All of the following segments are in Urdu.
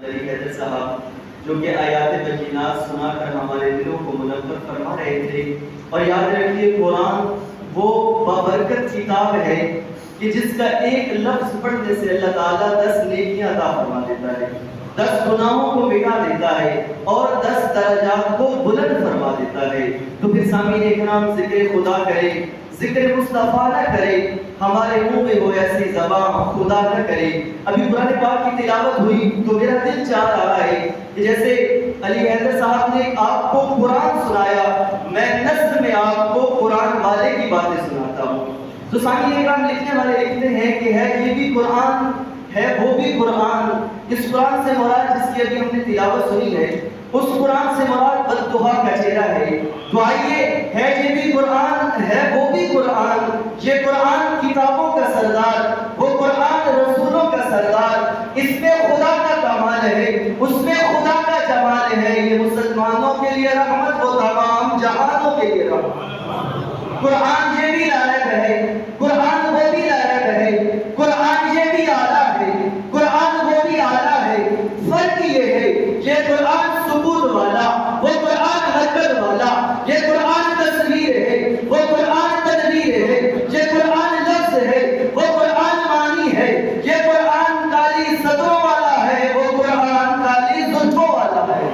علی حیدر صاحب جو کہ آیات بینات سنا کر ہمارے دلوں کو منور فرما رہے تھے. اور یاد رکھیے قرآن وہ بابرکت کتاب ہے کہ جس کا ایک لفظ پڑھنے سے اللہ تعالیٰ 10 نیکیاں عطا فرما دیتا ہے، 10 گناہوں کو مٹا دیتا ہے اور 10 درجات کو بلند فرما دیتا ہے. تو پھر سامعین اکرام ذکر خدا کرے، ذکر مصطفیٰ نہ کرے، ہمارے منہ میں وہ ایسی زبان خدا نہ کرے. ابھی قرآن پاک کی تلاوت ہوئی تو میرا دل چاہ رہا ہے کہ جیسے علی حیدر صاحب نے آپ کو قرآن سنایا، میں نثر میں آپ کو قرآن والے کی باتیں سناتا ہوں. تو سامعین اکرام لکھنے والے لکھتے ہیں کہ ہے یہ بھی قرآن ہے وہ بھی قرآن. اس قرآن سے مراد جس کی ابھی ہم نے تلاوت سنی ہے، اس قرآن سے مراد بددعا کا چہرہ ہے. تو آئیے ہے یہ بھی قرآن ہے وہ بھی قرآن، یہ قرآن کتابوں کا سردار، وہ قرآن رسولوں کا سردار، اس میں خدا کا کمال ہے، اس میں خدا کا جمال ہے. یہ مسلمانوں کے لیے رحمت، وہ تمام جہانوں کے لیے رحمت. قرآن یہ بھی لائق ہے، قرآن وہ بھی لائق ہے، قرآن یہ بھی اعلیٰ ہے، قرآن وہ بھی اعلیٰ ہے. فرق یہ ہے یہ قرآن ثبوت والا، وہ قرآن حرکت والا، یہ قرآن تصویر ہے، وہ قرآن تدبیر ہے، یہ قرآن لفظ ہے، وہ قرآن معنی ہے، یہ قرآن کالی صدروں والا ہے، وہ قرآن کالی زلفوں والا ہے.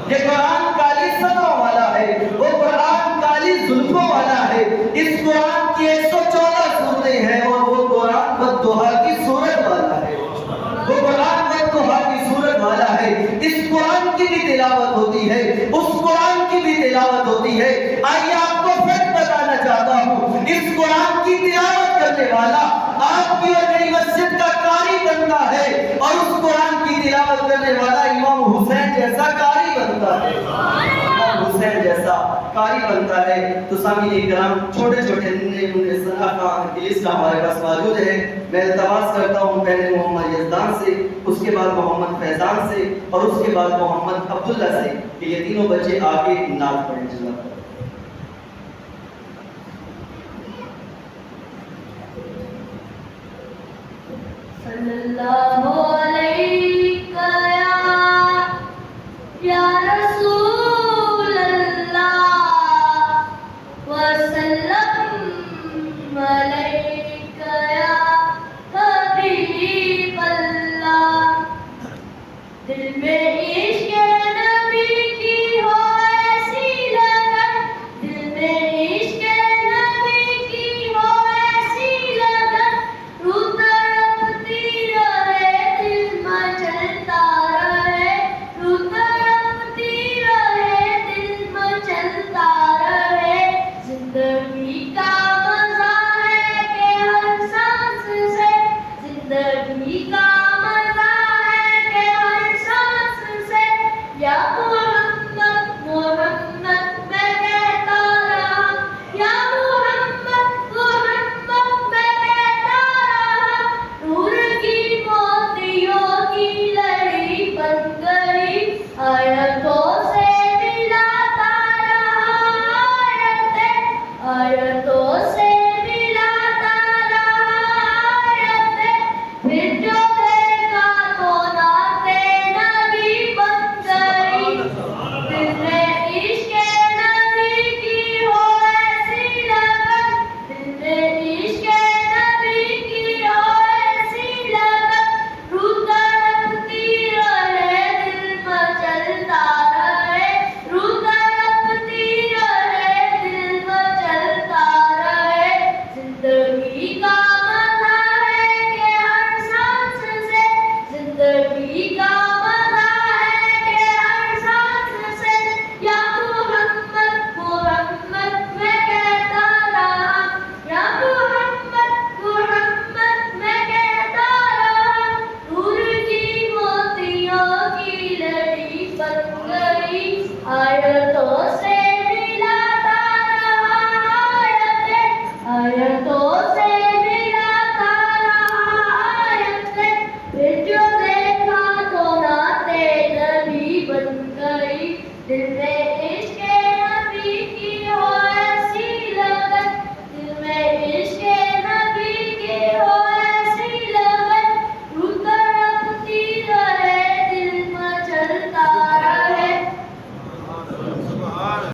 یہ قرآن کالی صدروں والا ہے، وہ قرآن کالی زلفوں والا ہے. اس قرآن کی 114 صورتیں ہیں اور وہ قرآن بددعا کی صورت والا ہے، وہ قرآن بددعا کی صورت والا ہے. اس قرآن کی بھی تلاوت ہوتی ہے، اس قرآن کی بھی تلاوت ہوتی ہے. آئیے آپ کو فرق بتانا چاہتا ہوں، اس قرآن کی تلاوت کرنے والا آپ کی اور میری مسجد کا قاری بنتا ہے اور اس قرآن کی تلاوت کرنے والا امام حسین جیسا قاری بنتا ہے، امام حسین جیسا قاری بنتا ہے. تو سامعین اکرام چھوٹے چھوٹے نمونے صدقہ اس کا ہمارے پاس موجود ہے. میں التماس کرتا ہوں پہلے محمد یزدان سے، اس کے بعد محمد فیضان سے اور اس کے بعد محمد عبداللہ سے کہ یہ تینوں بچے آگے نعت پڑھیں. جزاک اللہ.